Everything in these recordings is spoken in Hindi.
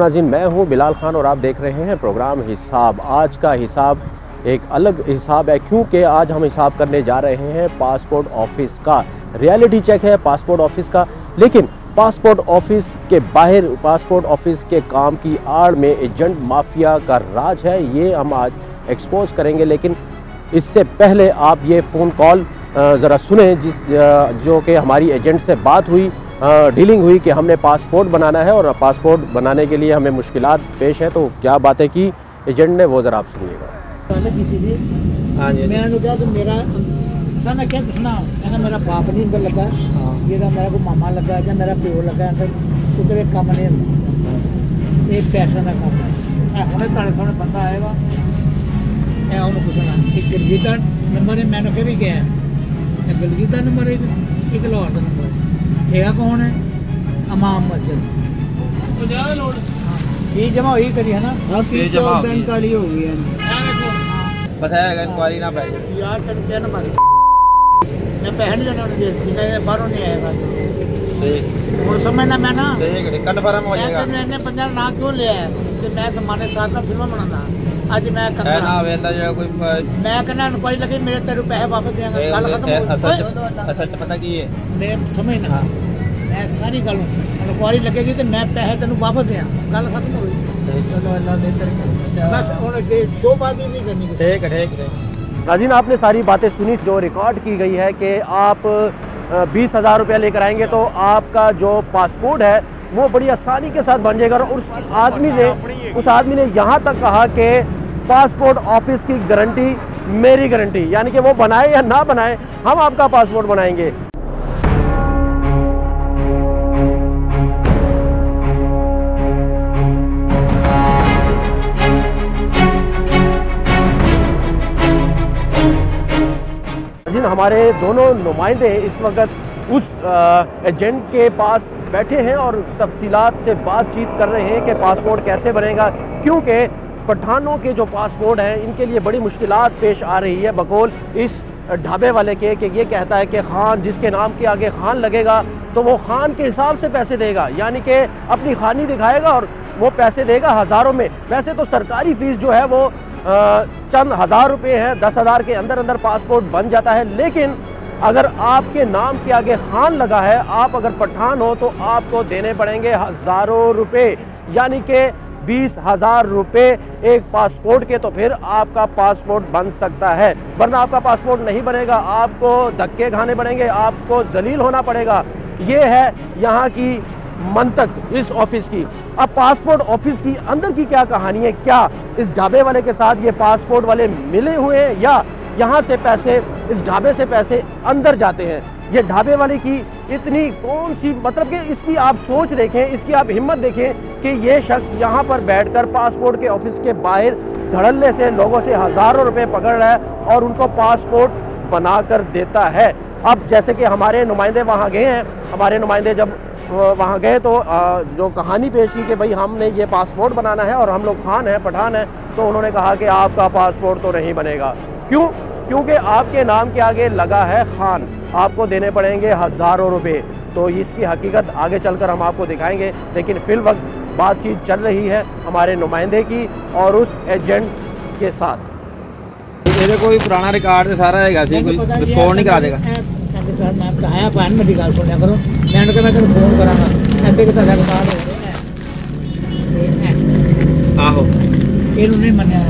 नाज़रीन, मैं हूं बिलाल खान और आप देख रहे हैं प्रोग्राम हिसाब। आज का हिसाब एक अलग हिसाब है क्योंकि आज हम हिसाब करने जा रहे हैं पासपोर्ट ऑफिस का। रियलिटी चेक है पासपोर्ट ऑफिस का, लेकिन पासपोर्ट ऑफिस के बाहर पासपोर्ट ऑफिस के काम की आड़ में एजेंट माफिया का राज है, ये हम आज एक्सपोज करेंगे। लेकिन इससे पहले आप ये फ़ोन कॉल ज़रा सुने जो कि हमारी एजेंट से बात हुई, डीलिंग हुई कि हमने पासपोर्ट बनाना है और पासपोर्ट बनाने के लिए हमें मुश्किलात पेश है। तो क्या बातें की एजेंट ने वो ज़रा आप सुनिएगा। हाँ जी, मैंने कहा कि मेरा सन क्या दसना है, मेरा बाप नहीं अंदर लगा, ये मेरा कोई मामा लगा या मेरा प्यो लगा अंदर, उधर एक काम नहीं होता, एक पैसा का काम है। हमने थोड़े बंदा आएगा पूछना एक दिलजीत का नंबर है, मैंने कह भी गया है दिलजीत का नंबर एक लाहौर का नंबर है, ठेका कौन है अमाम मस्जिद ये जमा हुई करी है ना, बैंक वाली हो गई है बताया इंक्वायरी ना पाए यार क्या ना मारे मैं पैसे नहीं देना बाहरों नहीं आएगा और समझना मैं ना कन्फर्म हो जाएगा। मैंने पंजाब ना क्यों लिया है कि मैं तुम्हारे साथ ना फिल्म बनाना आज मैं मैं कहना इंक्वायरी लगी मेरे तेरे पैसे वापस देंगे, गल खत्म। सच पता की है मैं समझना मैं सारी गल इंक्वायरी लगेगी तो मैं पैसे तेन वापस दें, गल खत्म हो गई। चलो अल्लाह दे शोबाजी नहीं करनी। ठीक है नाज़रीन, आपने सारी बातें सुनी जो रिकॉर्ड की गई है कि आप 20,000 रुपया लेकर आएंगे तो आपका जो पासपोर्ट है वो बड़ी आसानी के साथ बन जाएगा। और उस आदमी ने यहाँ तक कहा कि पासपोर्ट ऑफिस की गारंटी मेरी गारंटी, यानी कि वो बनाए या ना बनाए हम आपका पासपोर्ट बनाएंगे। हमारे दोनों नुमाइंदे इस वक्त उस एजेंट के पास बैठे हैं और तफसीलात से बातचीत कर रहे हैं कि पासपोर्ट कैसे बनेगा, क्योंकि पठानों के जो पासपोर्ट हैं इनके लिए बड़ी मुश्किलात पेश आ रही है। बकौल इस ढाबे वाले के कि ये कहता है कि खान जिसके नाम के आगे खान लगेगा तो वो खान के हिसाब से पैसे देगा, यानी कि अपनी खानी दिखाएगा और वो पैसे देगा हज़ारों में। वैसे तो सरकारी फ़ीस जो है वो चंद हज़ार रुपये है, 10,000 के अंदर अंदर पासपोर्ट बन जाता है। लेकिन अगर आपके नाम के आगे खान लगा है, आप अगर पठान हो तो आपको देने पड़ेंगे हज़ारों रुपये, यानी कि 20,000 रुपये एक पासपोर्ट के। तो फिर आपका पासपोर्ट बन सकता है, वरना आपका पासपोर्ट नहीं बनेगा, आपको धक्के खाने पड़ेंगे, आपको जलील होना पड़ेगा। ये है यहाँ की मंतक इस ऑफिस की। अब पासपोर्ट ऑफिस की अंदर की क्या कहानी है, क्या इस ढाबे वाले के साथ ये पासपोर्ट वाले मिले हुए हैं या यहाँ से पैसे इस ढाबे से पैसे अंदर जाते हैं। ये ढाबे वाले की इतनी कौन सी मतलब कि इसकी आप सोच देखें, इसकी आप हिम्मत देखें कि ये शख्स यहाँ पर बैठकर पासपोर्ट के ऑफिस के बाहर धड़ल्ले से लोगों से हज़ारों रुपए पकड़ रहा है और उनको पासपोर्ट बना कर देता है। अब जैसे कि हमारे नुमाइंदे वहाँ गए हैं, हमारे नुमाइंदे जब वहाँ गए तो जो कहानी पेश की कि भाई हमने ये पासपोर्ट बनाना है और हम लोग खान हैं पठान हैं, तो उन्होंने कहा कि आपका पासपोर्ट तो नहीं बनेगा। क्यों? क्योंकि आपके नाम के आगे लगा है खान, आपको देने पड़ेंगे हज़ारों रुपए। तो इसकी हकीकत आगे चलकर हम आपको दिखाएंगे, लेकिन फिल वक्त बातचीत चल रही है हमारे नुमाइंदे की और उस एजेंट के साथ। मेरे कोई पुराना रिकॉर्ड सारा है, डिस्काउंट नहीं करा देगा। मैं कहा भैन मेरी गल सुनिया करो, मैंने कहा मैं तेन फोन करांगा ऐसे कि तेरा रिकॉर्ड आहो ये नहीं मन्या।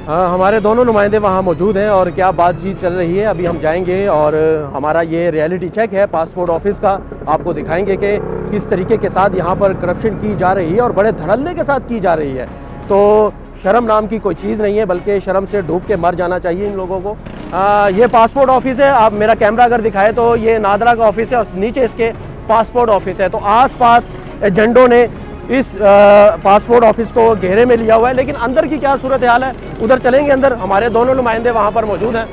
हाँ, हमारे दोनों नुमाइंदे वहाँ मौजूद हैं और क्या बातचीत चल रही है अभी हम जाएंगे और हमारा ये रियलिटी चेक है पासपोर्ट ऑफिस का, आपको दिखाएंगे कि किस तरीके के साथ यहाँ पर करप्शन की जा रही है और बड़े धड़ल्ले के साथ की जा रही है। तो शर्म नाम की कोई चीज़ नहीं है, बल्कि शर्म से डूब के मर जाना चाहिए इन लोगों को। ये पासपोर्ट ऑफिस है, आप मेरा कैमरा अगर दिखाए तो ये नादरा का ऑफिस है और नीचे इसके पासपोर्ट ऑफिस है। तो आस पास एजेंडों ने इस पासपोर्ट ऑफिस को घेरे में लिया हुआ है, लेकिन अंदर की क्या सूरत हाल है उधर चलेंगे। अंदर हमारे दोनों नुमाइंदे वहाँ पर मौजूद हैं।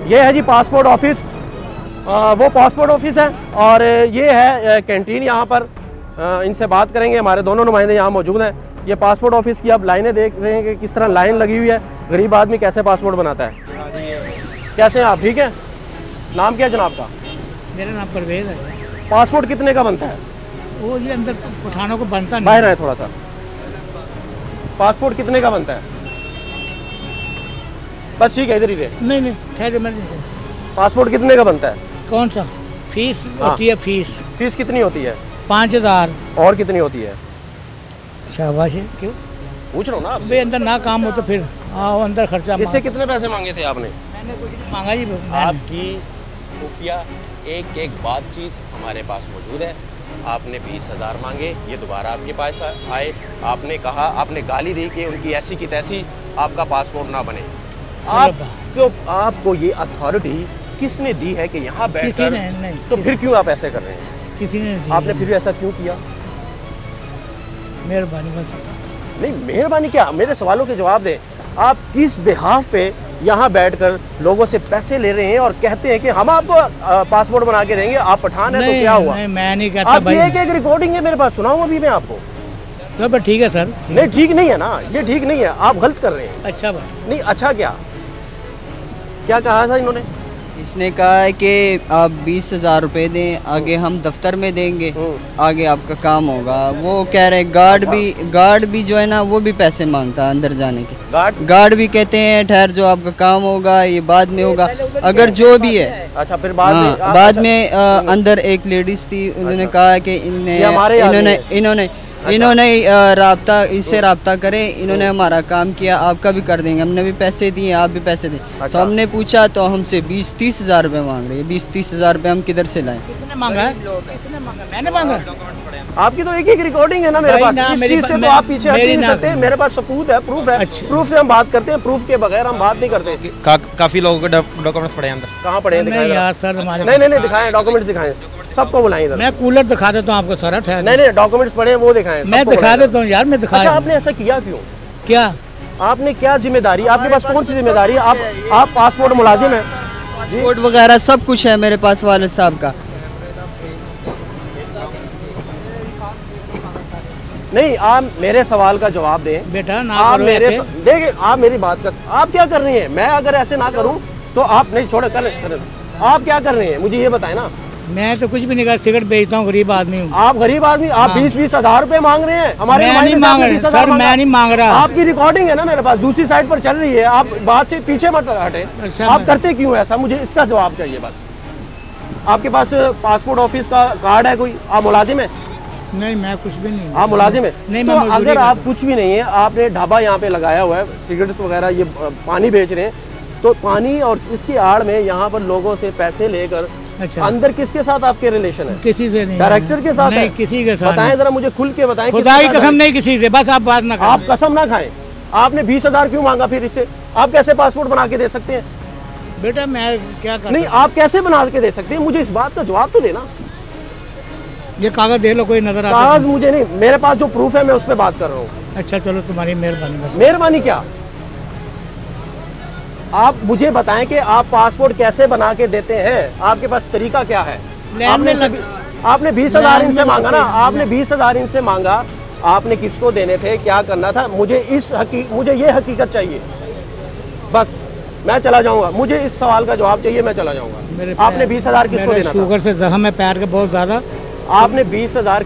ये है जी पासपोर्ट ऑफिस, वो पासपोर्ट ऑफिस है और ये है कैंटीन। यहाँ पर इनसे बात करेंगे, हमारे दोनों नुमाइंदे यहाँ मौजूद हैं। ये पासपोर्ट ऑफिस की आप लाइनें देख रहे हैं कि किस तरह लाइन लगी हुई है। गरीब आदमी कैसे पासपोर्ट बनाता है। कैसे हैं आप, ठीक है? नाम क्या है जनाब का? मेरा नाम परवेज है। पासपोर्ट कितने का बनता है? वो ये अंदर पठानों को बनता नहीं। बाहर आए थोड़ा सा। पासपोर्ट कितने का बनता है? बस ठीक है, इधर ही रहे। नहीं ठहरे मैं। पासपोर्ट कितने का बनता है? कौन सा? फीस हाँ। होती है फीस। फीस कितनी होती है? 5000। और कितनी होती है? शाबाश है। क्यों पूछ रहा हूँ ना आपसे। भाई अंदर ना काम हो तो फिर आओ अंदर खर्चा। इससे कितने पैसे मांगे थे आपने? मैंने कुछ नहीं मांगा जी। आपकी खुफिया एक एक बातचीत हमारे पास मौजूद है। आपने 20,000 मांगे, ये दोबारा आपके पास आए। आपने कहा, आपने गाली दी कि उनकी ऐसी की तैसी आपका पासपोर्ट ना बने। आपको ये अथॉरिटी किसने दी है कि यहाँ बैठकर? नहीं। तो फिर क्यों आप ऐसे कर रहे हैं? किसी ने आपने फिर भी ऐसा क्यों किया? मेहरबानी बस। नहीं मेहरबानी क्या, मेरे सवालों के जवाब दें। आप किस बिहाफ पे यहाँ बैठकर लोगों से पैसे ले रहे हैं और कहते हैं कि हम आपको पासपोर्ट बना के देंगे, आप पठान है तो क्या हुआ? नहीं मैं नहीं कहता आप भाई। एक रिकॉर्डिंग है मेरे पास, सुनाऊं अभी मैं आपको। तो ठीक है सर। नहीं ठीक नहीं है ना, ये ठीक नहीं है, आप गलत कर रहे हैं। अच्छा भाई। नहीं अच्छा क्या कहा था इन्होंने? इसने कहा है कि आप 20,000 रुपये दें, आगे हम दफ्तर में देंगे, आगे आपका काम होगा। वो कह रहे गार्ड भी जो है ना वो भी पैसे मांगता है अंदर जाने के। गार्ड भी कहते हैं ठहर जो आपका काम होगा ये बाद में होगा, अगर जो भी है। अच्छा फिर बाद में अंदर एक लेडीज थी, उन्होंने कहा कि इन्होंने राब्ता इससे राब्ता करें, इन्होंने हमारा काम किया, आपका भी कर देंगे, हमने भी पैसे दिए आप भी पैसे दें। तो हमने पूछा तो हमसे 20-30 हज़ार रुपये मांग रहे हैं। 20-30 हज़ार रुपये हम किधर से लाएं? कितने मांगा है? कितने मांगा? मैंने मांगा। आपकी तो एक रिकॉर्डिंग है ना मेरे पास। इस चीज़ से तो आप पीछे हट नहीं सकते। मेरे पास सबूत है, प्रूफ है। प्रूफ से हम बात करते हैं, प्रूफ के बगैर हम बात नहीं करते। काफी लोगों के डॉक्यूमेंट्स पड़े हैं अंदर। कहाँ पड़े हैं? नहीं यार सर हमारे नहीं दिखाएं, डॉक्यूमेंट्स दिखाएं, सबको बुलाएं इधर। मैं कूलर दिखा देता हूँ आपको सारा ठहर। नहीं डॉक्यूमेंट्स पड़े हैं वो दिखाएं। मैं दिखा देता हूँ यार, मैं दिखा। अच्छा आपने ऐसा किया क्यों? क्या आपने क्या जिम्मेदारी, आपके पास कौन सी जिम्मेदारी है? आप पासपोर्ट मुलाजिम है? पासपोर्ट वगैरह सब कुछ है मेरे पास वालिद साहब का। नहीं आप मेरे सवाल का जवाब दें बेटा ना आप करो मेरे ऐसे। देखिए आप मेरी बात कर, आप क्या कर रही हैं? मैं अगर ऐसे ना करूं तो आप नहीं छोड़े कर आप क्या कर रहे हैं मुझे ये बताएं ना। मैं तो कुछ भी नहीं कहा, सिगरेट बेचता हूँ, गरीब आदमी हूँ। आप गरीब आदमी, आप 20-20 हज़ार रुपए मांग रहे हैं हमारे। मैं नहीं मांग रहा सर, मैं नहीं मांग रहा। आपकी रिकॉर्डिंग है ना मेरे पास, दूसरी साइड पर चल रही है, आप बात से पीछे मत हटे। अच्छा, आप करते क्यों ऐसा, मुझे इसका जवाब चाहिए बस। आपके पास पासपोर्ट ऑफिस का कार्ड है कोई? आप मुलाजिम है? नहीं मैं कुछ भी नहीं। आप मुलाजिम है? नहीं तो अगर आप कुछ भी नहीं है, आपने ढाबा यहाँ पे लगाया हुआ है, सिगरेट्स वगैरह ये पानी बेच रहे हैं, तो पानी और इसकी आड़ में यहाँ पर लोगों से पैसे लेकर अच्छा। अंदर किसके साथ आपके रिलेशन है? किसी से नहीं। डायरेक्टर के साथ नहीं है? किसी के साथ। बताएं जरा मुझे खुल के बताएं। खुदा की कसम नहीं किसी से, बस आप बात ना करें। आप कसम ना खाएं। आपने 20,000 क्यों मांगा फिर इससे? आप कैसे पासपोर्ट बना के दे सकते हैं? बेटा मैं क्या कर नहीं आप कैसे बना के दे सकते हैं? मुझे इस बात का जवाब तो देना। ये कागज दे लो, कोई नजर आता कागज मुझे नहीं, मेरे पास जो प्रूफ है मैं उस पर बात कर रहा हूँ। अच्छा चलो तुम्हारी मेहरबानी। मेहरबानी क्या? आप मुझे बताएं कि आप पासपोर्ट कैसे बना के देते हैं, आपके पास तरीका क्या है? आपने 20,000 इनसे मांगा ना, आपने 20,000 इनसे मांगा, आपने किसको देने थे, क्या करना था? मुझे मुझे ये हकीकत चाहिए बस। मैं चला जाऊंगा, मुझे इस सवाल का जवाब चाहिए, मैं चला जाऊंगा। आपने 20,000 किसको देना था? शुगर से जख्म है पैर के बहुत ज्यादा। आपने 20,000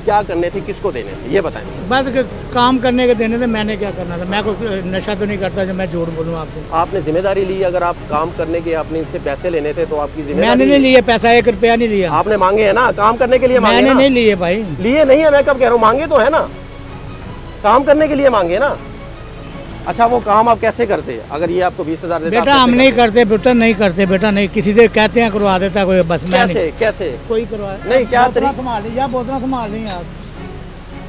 क्या करने थे, किसको देने थे, ये बताएं। बस काम करने के देने थे, मैंने क्या करना था? मैं कोई नशा तो नहीं करता जो मैं झूठ बोलूँ आपसे। आपने जिम्मेदारी ली, अगर आप काम करने के आपने इनसे पैसे लेने थे तो आपकी जिम्मेदारी। मैंने नहीं लिए पैसा, 1 रुपया नहीं लिया। आपने मांगे है ना, काम करने के लिए मांगे। मैंने नहीं लिए भाई। लिए नहीं है, मैं कब कह रहा हूँ, मांगे तो है ना, काम करने के लिए मांगे ना। अच्छा वो काम आप कैसे करते? अगर ये आपको 20,000 देता, बेटा हम नहीं करते बेटा, नहीं करते बेटा, नहीं किसी से कहते हैं करवा देता कोई, बस मैं नहीं। कैसे कोई करवा नहीं? क्या संभाल या बोतल संभाल नहीं यार,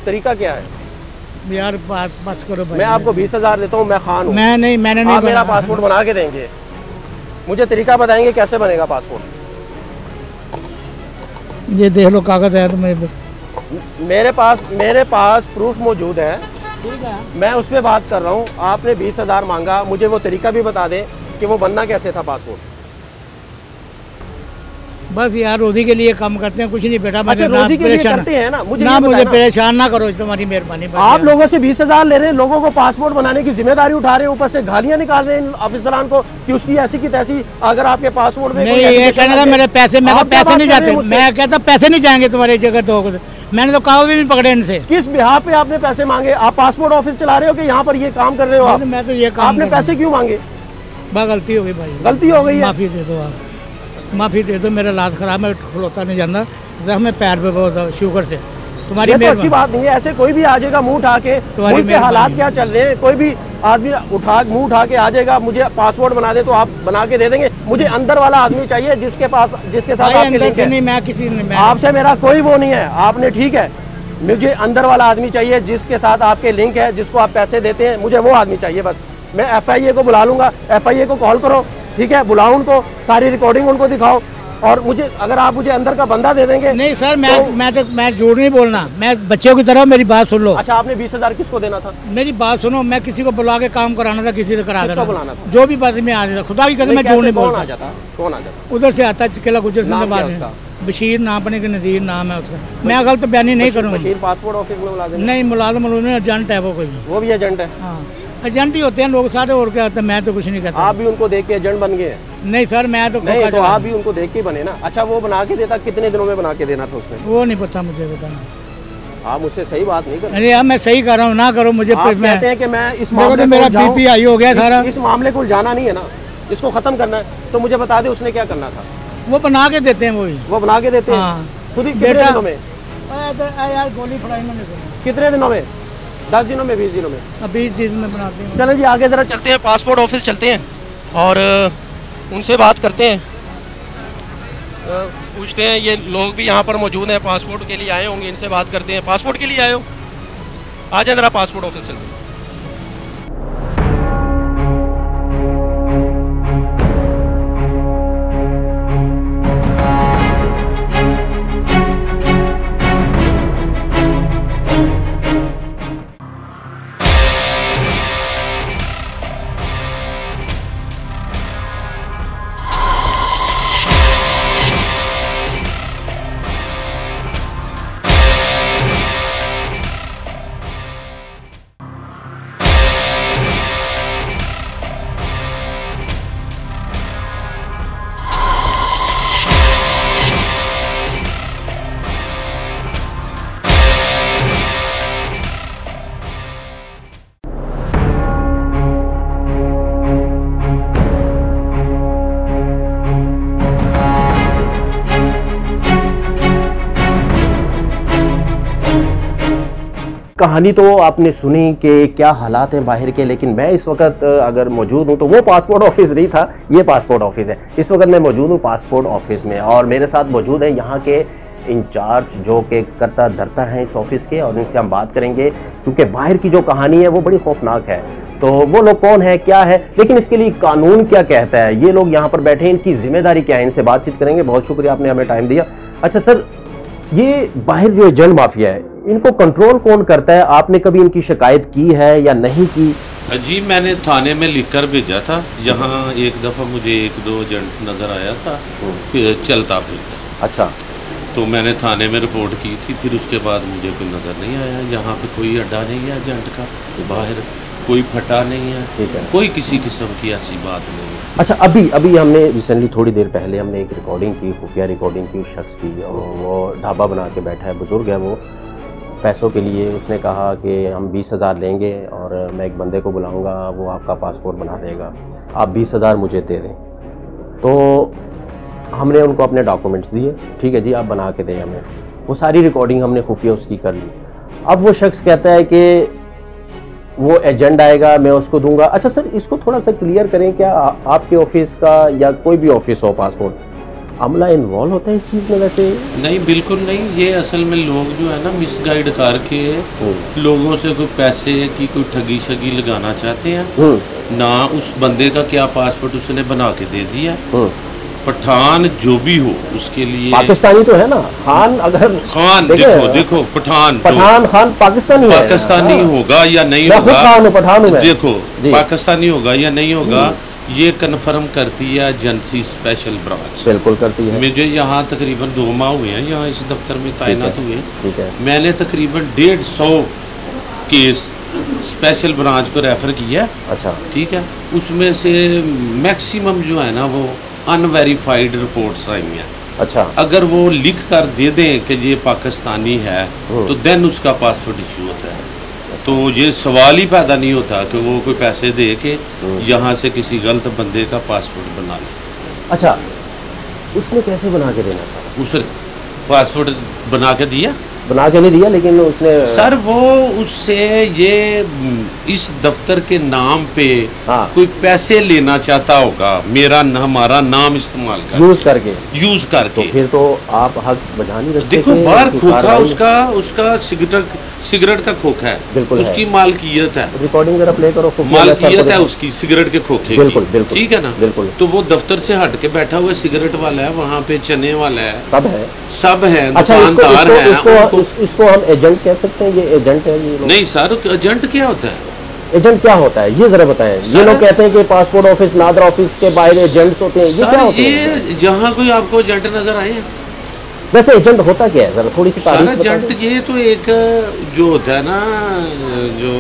तरीका क्या है यार? बात बस करो भाई। मैं आपको 20,000 देता हूँ, मैं खान हूँ। मैं नहीं, मैंने नहीं। आप मेरा पासपोर्ट बना के देंगे, मुझे तरीका बताएंगे कैसे बनेगा पासपोर्ट? ये देख लो कागज है मेरे पास प्रूफ मौजूद है, मैं उस पर बात कर रहा हूँ। आपने 20,000 मांगा, मुझे वो तरीका भी बता दें कि वो बनना कैसे था पासपोर्ट। बस यार रोजी के लिए काम करते हैं, कुछ नहीं बेटा। अच्छा, रोजी के लिए करते हैं ना, मुझे परेशान ना करो, तुम्हारी मेहरबानी। आप लोगों से 20,000 ले रहे हैं, लोगों को पासपोर्ट बनाने की जिम्मेदारी उठा रहे हैं, ऊपर से गालियां निकाल रहे हैं अफसरान को कि उसकी ऐसी की तैसी, अगर आपके पासपोर्ट में नहीं, ये कहने का मेरे पैसे, पैसे नहीं जाते, मैं कहता पैसे नहीं जाएंगे तुम्हारी जगह। तो मैंने तो कागज भी नहीं पकड़े इनसे। किस बिहार पे आपने पैसे मांगे? आप पासपोर्ट ऑफिस चला रहे हो कि यहाँ पर ये काम कर रहे हो? मैं तो ये काम, आपने पैसे क्यों मांगे? बहुत गलती हो गई भाई, गलती हो गई है, माफी दे दो आप, माफी दे दो। मेरा हालात खराब है, खलोता नहीं जाना, जख्म पैर पे बहुत, शुगर से। तुम्हारी तो अच्छी बात नहीं है, ऐसे कोई भी आ जाएगा मुंह उठा के, मुल्क के हालात क्या चल रहे हैं, कोई भी आदमी मुंह उठा के आ जाएगा, मुझे पासपोर्ट बना दे तो आप बना के दे देंगे। मुझे अंदर वाला आदमी चाहिए जिसके साथ आपके लिंक है। नहीं, मैं किसी ने, आपसे मेरा कोई वो नहीं है, आपने ठीक है, मुझे अंदर वाला आदमी चाहिए जिसके साथ आपके लिंक है, जिसको आप पैसे देते हैं, मुझे वो आदमी चाहिए बस। मैं FIA को बुला लूंगा, FIA को कॉल करो, ठीक है, बुलाओ उनको, सारी रिकॉर्डिंग उनको दिखाओ, और मुझे अगर आप मुझे अंदर का बंदा दे देंगे। नहीं सर, मैं झूठ नहीं बोलना, मैं बच्चों की तरह, मेरी बात सुन लो। अच्छा, आपने 20,000 किसको देना था? मेरी बात सुनो, मैं किसी को बुला के काम कराना था, किसी से करा देना, बुलाना था, जो भी बात में आ जाता, खुदा की कसम मैं झूठ नहीं बोलता। कौन आ जाता? उधर से आता, चिकेला गुजर सिंह बाद, बशीर नाम अपने के नज़ीर नाम है उसका। मैं गलत बयानी नहीं करूँगा। बशीर पासपोर्ट ऑफिस में मुलाजिम? नहीं, मुलाजिम एजेंट है वो, कोई वो भी एजेंट है? हाँ, एजेंट ही होते हैं लोग सारे, और क्या होता है, मैं तो कुछ नहीं करता। आप भी उनको देख के एजेंट बन गए? नहीं सर, मैं तो नहीं, तो आप भी उनको देख के बने ना। अच्छा, वो बना के देता, कितने दिनों में बना के देना था उसने? वो नहीं पता मुझे, बताना। आप मुझसे सही बात नहीं कर रहे। अरे यार, मैं सही कर रहा हूँ, ना करो मुझे। कहते हैं कि मैं इस मामले मेरा BP हाई हो गया सारा, इस मामले को जाना नहीं है ना, इसको खत्म करना है, तो मुझे बता दे उसने क्या करना था। वो बना के देते हैं, वो बना के देते हैं खुद ही। कितने दिनों में? यार गोली फड़ाई मैंने, कितने दिनों में? 10 दिनों में, 20 दिनों में? 20 दिन में बनाते हैं। चलो जी, आगे जरा चलते हैं, पासपोर्ट ऑफिस चलते हैं और उनसे बात करते हैं, पूछते हैं। ये लोग भी यहाँ पर मौजूद हैं, पासपोर्ट के लिए आए होंगे, इनसे बात करते हैं। पासपोर्ट के लिए आए हो? आ जाए जरा पासपोर्ट ऑफिस चलते हैं। कहानी तो आपने सुनी कि क्या हालात हैं बाहर के, लेकिन मैं इस वक्त अगर मौजूद हूं तो वो पासपोर्ट ऑफिस नहीं था, ये पासपोर्ट ऑफिस है। इस वक्त मैं मौजूद हूं पासपोर्ट ऑफिस में और मेरे साथ मौजूद है यहाँ के इंचार्ज जो कि करता धरता है इस ऑफिस के, और इनसे हम बात करेंगे क्योंकि बाहर की जो कहानी है वो बड़ी खौफनाक है। तो वो लोग कौन है, क्या है, लेकिन इसके लिए कानून क्या कहता है, ये लोग यहाँ पर बैठे हैं, इनकी जिम्मेदारी क्या है, इनसे बातचीत करेंगे। बहुत शुक्रिया, आपने हमें टाइम दिया। अच्छा सर, ये बाहर जो एजेंट माफिया है, इनको कंट्रोल कौन करता है? आपने कभी इनकी शिकायत की है या नहीं की? जी, मैंने थाने में लिखकर भेजा था। यहाँ एक दफ़ा मुझे 1-2 एजेंट नज़र आया था चलता फिरता। अच्छा, तो मैंने थाने में रिपोर्ट की थी, फिर उसके बाद मुझे कोई नज़र नहीं आया। यहाँ पे कोई अड्डा नहीं है एजेंट का, बाहर कोई फटा नहीं है, कोई किसी किस्म की ऐसी बात नहीं है। अच्छा, अभी हमने रिसेंटली थोड़ी देर पहले हमने एक रिकॉर्डिंग की, खुफिया रिकॉर्डिंग की उस शख्स की, और वो ढाबा बना के बैठा है, बुजुर्ग है वो, पैसों के लिए उसने कहा कि हम 20,000 लेंगे और मैं एक बंदे को बुलाऊंगा, वो आपका पासपोर्ट बना देगा, आप 20,000 मुझे दे दें। तो हमने उनको अपने डॉक्यूमेंट्स दिए, ठीक है जी, आप बना के दें हमें। वो सारी रिकॉर्डिंग हमने खुफिया उसकी कर ली। अब वो शख्स कहता है कि वो एजेंट आएगा, मैं उसको दूंगा। अच्छा सर, इसको थोड़ा सा क्लियर करें, क्या आपके ऑफिस का या कोई भी ऑफिस हो, पासपोर्ट अमला इन्वॉल्व होता है इस चीज़ में? वैसे नहीं, बिल्कुल नहीं। ये असल में लोग जो है ना मिसगाइड करके लोगों से कोई पैसे की कोई ठगी शगी लगाना चाहते हैं ना। उस बंदे का क्या पासपोर्ट उसने बना के दे दिया। पठान जो भी हो उसके लिए पाकिस्तानी तो है ना, खान अगर खान देखो पठान खान पाकिस्तानी होगा या नहीं होगा, पठान देखो पाकिस्तानी होगा या नहीं होगा, ये कन्फर्म करती है एजेंसी स्पेशल ब्रांच, बिल्कुल करती है। मुझे यहाँ तकरीबन 2 माह हुए हैं यहाँ इस दफ्तर में तैनात हुए। ठीक है। मैंने तकरीबन 150 केस स्पेशल ब्रांच को रेफ़र किया। अच्छा। ठीक है, उसमें से मैक्सिमम जो है ना वो अनवेरीफाइड रिपोर्ट्स आई हैं। अच्छा। अगर वो लिख कर दे दें कि ये पाकिस्तानी है तो देन उसका पासपोर्ट इशू होता है। तो ये सवाल ही पैदा नहीं होता कि वो कोई पैसे दे के यहाँ से किसी गलत बंदे का पासपोर्ट बना ले। अच्छा, उसने कैसे बना के देना था? उस पासपोर्ट बना के दिया? बना के नहीं दिया, लेकिन उसने सर वो उससे ये इस दफ्तर के नाम पे कोई पैसे लेना चाहता होगा, हमारा नाम इस्तेमाल कर यूज करके। तो फिर तो आप हक बजा नहीं रखते। देखो बाहर खोखा उसका सिगरेट का खोखा है, बिल्कुल उसकी है। मालकियत है। रिकॉर्डिंग जरा प्ले करो। मालकियत है उसकी सिगरेट के खोखे बिल्कुल, की। बिल्कुल, ठीक है ना? बिल्कुल। तो वो दफ्तर से हट के बैठा हुआ सिगरेट वाला है, वहाँ पे चने वाला है, सब है, अच्छा, दुकानदार है। इसको हम एजेंट कह सकते हैं? ये एजेंट है ये? नहीं सर, एजेंट क्या होता है? एजेंट क्या होता है ये जरा बताएं। ये लोग कहते हैं कि पासपोर्ट ऑफिस, नादरा ऑफिस के बाहर एजेंट्स होते हैं, ये क्या होते हैं? ये जहाँ कोई आपको एजेंट नजर आए हैं? वैसे एजेंट होता क्या है, जरा थोड़ी सी तारीफ बताएं। एजेंट ये तो एक जो होता है ना, जो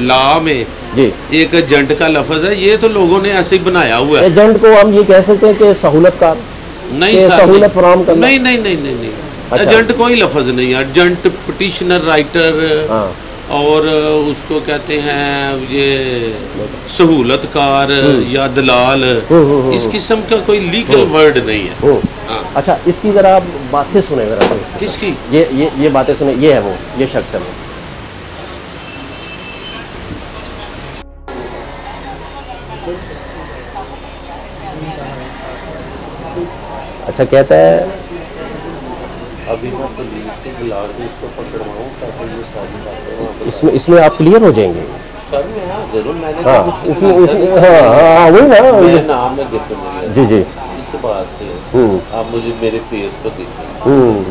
लॉ में जी एक एजेंट का लफ्ज है, ये तो लोगों ने ऐसे ही बनाया हुआ है। एजेंट को हम ये कह सकते हैं कि सहूलतकार, नहीं सर, सहूलत फराहम करना। नहीं। अच्छा। एजेंट कोई लफ्ज नहीं है। एजेंट, पिटिशनर, राइटर और उसको कहते हैं ये सहूलतकार या दलाल, इस किस्म का कोई लीगल वर्ड नहीं है। अच्छा, इसकी जरा आप बातें सुने जरा। किसकी? ये बातें सुने। ये है वो, ये शख्स है वो। अच्छा, कहता है अभी मैं पुलिस को बुला के इसको पकड़वाऊं ताकि ये सारी बातें इसमें आप क्लियर हो जाएंगे। सर मैं जरूर, मैंने हाँ, वही ना नाम में गिफ्ट जी जी। इस बात से आप मुझे मेरे फेस पर देखें,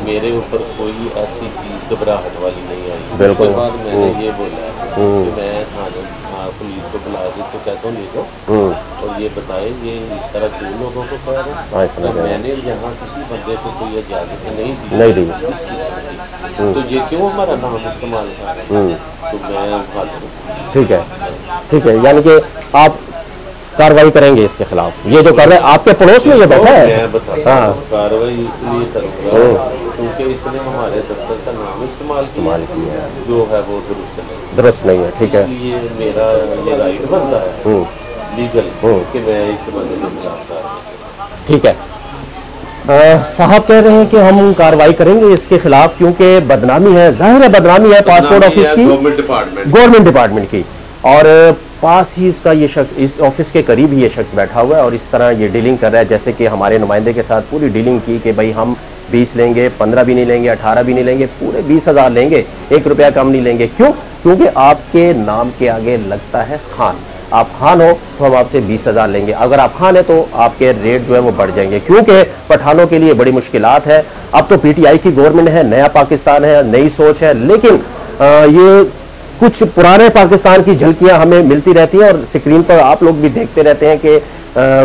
मेरे ऊपर कोई ऐसी चीज घबराहट वाली नहीं आई। बिल्कुल। उसके बाद मैंने ये बोला कि मैं पुलिस को बुला के तो कहता हूँ ले जाओ और ये बताए ये इस तरह क्यों लोगों को कर रहे हैं। तो मैंने यहाँ किसी बंदे को कोई इजाजत नहीं दी इस किस्म की, तो ये क्यों हमारा नाम इस्तेमाल कर रहे हैं? तो मैं ठीक है, यानी कि आप कार्रवाई करेंगे इसके खिलाफ। ये जो कर रहे हैं आपके पड़ोस में ये बैठा है। मैं बताता हूँ कार्रवाई इसलिए करूँगा क्योंकि इसने हमारे दफ्तर का नाम इस्तेमाल किया है, जो है वो दुरुस्त नहीं है। ठीक है, इसलिए मेरा ये राइट बनता है लीगल कि मैं इस बंदे के खिलाफ। ठीक है। साहब कह रहे हैं कि हम कार्रवाई करेंगे इसके खिलाफ क्योंकि बदनामी है, जाहिर है बदनामी है पासपोर्ट ऑफिस की, गवर्नमेंट डिपार्टमेंट की। और पास ही इसका ये शख्स, इस ऑफिस के करीब ही ये शख्स बैठा हुआ है और इस तरह ये डीलिंग कर रहा है जैसे कि हमारे नुमाइंदे के साथ पूरी डीलिंग की कि भाई हम 20 लेंगे, 15 भी नहीं लेंगे, 18 भी नहीं लेंगे, पूरे 20,000 लेंगे, 1 रुपया कम नहीं लेंगे। क्यों? क्योंकि आपके नाम के आगे लगता है खान। आप खान हो तो हम आपसे 20,000 लेंगे। अगर आप खान है तो आपके रेट जो है वो बढ़ जाएंगे, क्योंकि पठानों के लिए बड़ी मुश्किलात है। अब तो पीटीआई की गवर्नमेंट है, नया पाकिस्तान है, नई सोच है, लेकिन ये कुछ पुराने पाकिस्तान की झलकियां हमें मिलती रहती हैं और स्क्रीन पर आप लोग भी देखते रहते हैं कि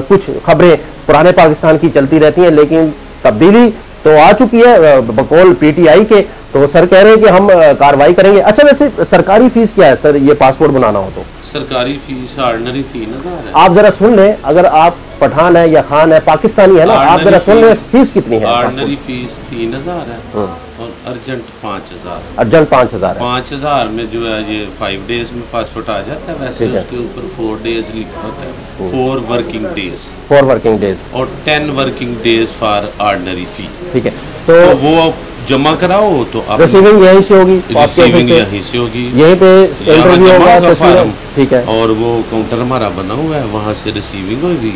कुछ खबरें पुराने पाकिस्तान की चलती रहती हैं, लेकिन तब्दीली तो आ चुकी है बकौल पीटीआई के। तो सर कह रहे हैं कि हम कार्रवाई करेंगे। अच्छा, वैसे सरकारी फीस क्या है सर ये पासपोर्ट बनाना हो तो? सरकारी फीस ऑर्डिनरी 3,000 है। आप जरा सुन लें, अगर आप पठान है या खान है, पाकिस्तानी है ना, आप जरा सुन लें फीस कितनी है। ऑर्डिनरी फीस 3,000 है और अर्जेंट 5,000। अर्जेंट 5,000 है। 5,000 में जो है ये 5 डेज में पासपोर्ट आ जाता है। वैसे उसके ऊपर 4 डेज लिखा होता है, 4 वर्किंग डेज और 10 वर्किंग डेज फॉर ऑर्डिनरी फी। ठीक है, तो वो जमा कराओ तो आप रिसीविंग यहीं से होगी, रिसीविंग यहीं से होगी, यहीं पे इंटरव्यू होगा फॉर्म। ठीक है, और वो काउंटर हमारा बना हुआ है, वहाँ से रिसीविंग होगी।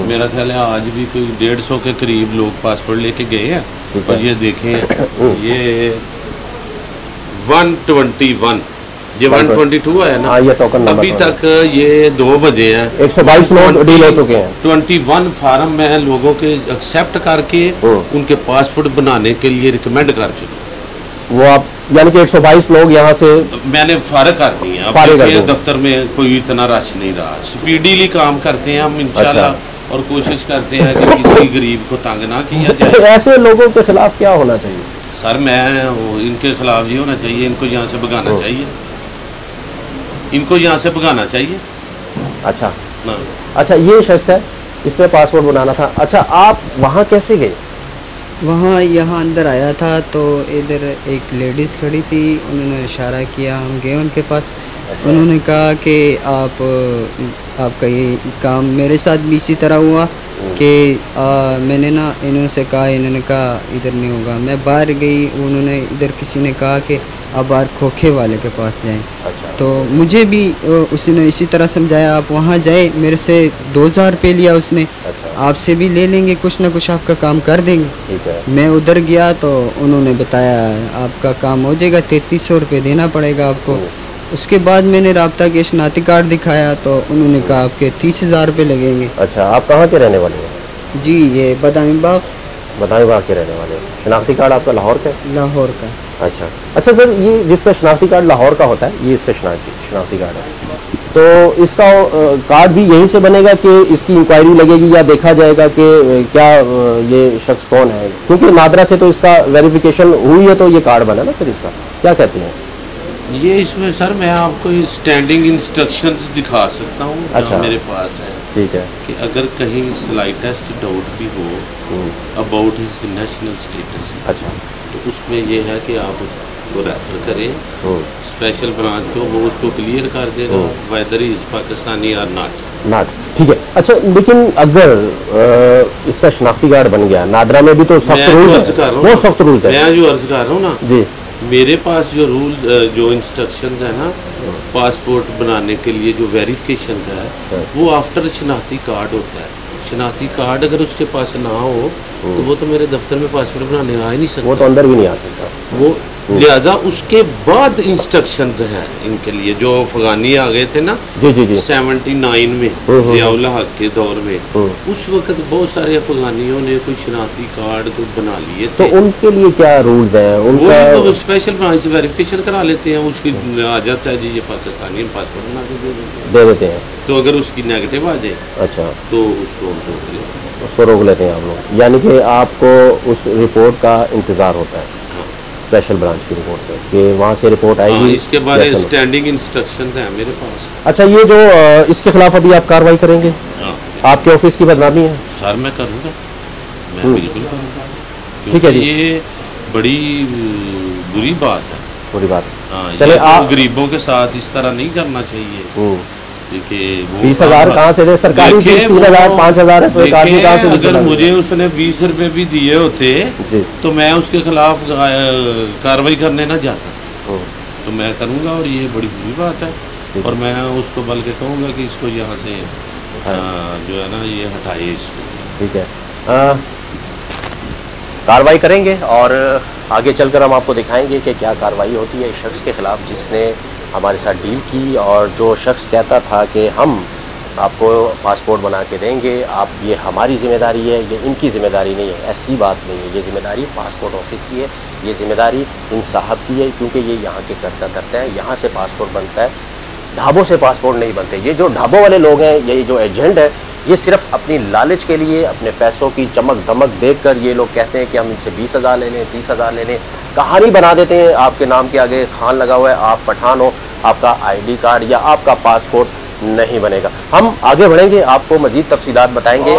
मेरा ख्याल है आज भी कोई 150 के करीब लोग पासपोर्ट लेके गए हैं। और ये देखें ये 121, ये 122 है ना, ये टोकन अभी तक ये 2 बजे हैं, 122 लोग डील हो चुके हैं। 21 फार्म मैं लोगों के एक्सेप्ट करके उनके पासपोर्ट बनाने के लिए रिकमेंड कर चुका। वो आप यानी कि 122 लोग यहाँ से मैंने फारग कर दी है। अब फारग कर देखिए दिए। दफ्तर में कोई इतना रश नहीं रहा, स्पीडीली काम करते हैं हम इंशाल्लाह और कोशिश करते हैं कि किसी गरीब को तंग ना किया जाए। ऐसे लोगों के खिलाफ क्या होना चाहिए? सर इनके खिलाफ ये होना चाहिए, इनको यहाँ से भगाना चाहिए, इनको यहाँ से भगाना चाहिए। अच्छा हाँ। अच्छा, ये शख्स है, इसने पासपोर्ट बनाना था। अच्छा, आप वहाँ कैसे गए? वहाँ यहाँ अंदर आया था तो इधर एक लेडीज़ खड़ी थी, उन्होंने इशारा किया, हम गए उनके पास। उन्होंने कहा कि आपका ये काम मेरे साथ भी इसी तरह हुआ कि मैंने ना इन्होंने कहा, इन्होंने कहा इधर नहीं होगा। मैं बाहर गई, उन्होंने इधर किसी ने कहा कि आप बाहर खोखे वाले के पास जाएं। अच्छा। तो मुझे भी उसने इसी तरह समझाया, आप वहाँ जाए। मेरे से 2000 रुपये लिया उसने। अच्छा। आपसे भी ले लेंगे, कुछ ना कुछ आपका काम कर देंगे। ठीक है। मैं उधर गया तो उन्होंने बताया आपका काम हो जाएगा, 3300 रुपये देना पड़ेगा आपको। उसके बाद मैंने राब्ता के शनाख्ती कार्ड दिखाया तो उन्होंने कहा आपके 30,000 रुपये लगेंगे। अच्छा, आप कहाँ के रहने वाले हैं? जी, ये बादामी बाग। बादामी बाग के रहने वाले हैं। शनाख्ती कार्ड आपका लाहौर का है? लाहौर का। अच्छा अच्छा सर, ये जिसका शनाख्ती कार्ड लाहौर का होता है, ये इसका शनाख्ती कार्ड है, तो इसका कार्ड भी यहीं से बनेगा कि इसकी इंक्वायरी लगेगी या देखा जाएगा कि क्या ये शख्स कौन है? क्योंकि नादरा से तो इसका वेरिफिकेशन हुई है तो ये कार्ड बना ना सर इसका, क्या कहते हैं? ये इसमें सर मैं आपको स्टैंडिंग इंस्ट्रक्शंस दिखा सकता हूँ। अच्छा। मेरे पास है। ठीक है। कि अगर कहीं स्लाइटेस्ट डाउट भी हो अबाउट हिज नेशनल स्टेटस, अच्छा, तो उसमें ये है कि आप उसको रेफर करें स्पेशल ब्रांच को, वो उसको क्लियर कर देगा वेदर इज पाकिस्तानी और नॉट। ठीक है। अच्छा, लेकिन अगर इसका शनाख्ती कार्ड बन गया, नादरा में भी तो सख्त रूल है, बहुत सख्त रूल है। मैं जो अर्ज कर रहा हूँ ना जी, मेरे पास जो रूल जो इंस्ट्रक्शन है ना पासपोर्ट बनाने के लिए, जो वेरिफिकेशन का है वो आफ्टर शनाख्ती कार्ड होता है। शनाख्ती कार्ड अगर उसके पास ना हो तो वो तो मेरे दफ्तर में पासपोर्ट बनाने आ ही नहीं सकता, वो तो अंदर भी नहीं आ सकता। वो लिहाजा उसके बाद इंस्ट्रक्शंस हैं इनके लिए। जो अफगानी आ गए थे ना जी जी जी 79 में ज़ियाउल हक के दौर में, उस वक्त बहुत सारे अफगानियों ने कोई शनाख्ती कार्ड को बना लिए तो थे। उनके लिए क्या रूल्स हैं? उनका वो स्पेशल ब्रांच से वेरिफिकेशन करा लेते हैं, उसकी आ जाता है जी ये पाकिस्तानी पासपोर्ट बना के दे देते हैं। तो अगर उसकी नेगेटिव आ जाए अच्छा, तो उसको रोक लेते हैं आप लोग, यानी कि आपको उस रिपोर्ट का इंतज़ार होता है स्पेशल ब्रांच की रिपोर्ट से कि वहाँ से रिपोर्ट आएगी। इसके बारे में स्टैंडिंग इंस्ट्रक्शन है मेरे पास। अच्छा, ये जो इसके खिलाफ अभी आप कार्रवाई करेंगे? आपके ऑफिस की बदनामी है सर, मैं करूँगा, मैं बिल्कुल करूँगा। ठीक है जी, ये बड़ी बुरी बात है, बुरी बात है। चले आप गरीबों के साथ इस तरह नहीं करना चाहिए। देखिए 20,000 कहाँ से दे? सरकारी 3,000 5,000 है तो एक आदमी कहाँ से? अगर मुझे उसने 20 रुपए भी दिए होते तो मैं उसके खिलाफ कार्रवाई करने ना जाता, तो मैं करूँगा और ये बड़ी बुरी बात है। और मैं उसको बल्कि कहूँगा कि इसको यहाँ से जो है ना ये हटाइए इसको। ठीक है, कार्रवाई करेंगे और आगे चलकर हम आपको दिखाएंगे कि क्या कार्रवाई होती है इस शख्स के खिलाफ जिसने हमारे साथ डील की और जो शख्स कहता था कि हम आपको पासपोर्ट बना के देंगे, आप ये हमारी ज़िम्मेदारी है, ये इनकी ज़िम्मेदारी नहीं है। ऐसी बात नहीं है, ये ज़िम्मेदारी पासपोर्ट ऑफिस की है, ये ज़िम्मेदारी इन साहब की है, क्योंकि ये यहाँ के करता करते हैं, यहाँ से पासपोर्ट बनता है, ढाबों से पासपोर्ट नहीं बनते। ये जो ढाबों वाले लोग हैं, ये जो एजेंट है, ये सिर्फ अपनी लालच के लिए, अपने पैसों की चमक धमक देखकर ये लोग कहते हैं कि हम इनसे 20,000 ले लें, 30,000 ले लें, कहानी बना देते हैं। आपके नाम के आगे खान लगा हुआ है, आप पठान हो, आपका ID कार्ड या आपका पासपोर्ट नहीं बनेगा। हम आगे बढ़ेंगे, आपको मजीद तफसीलात बताएंगे।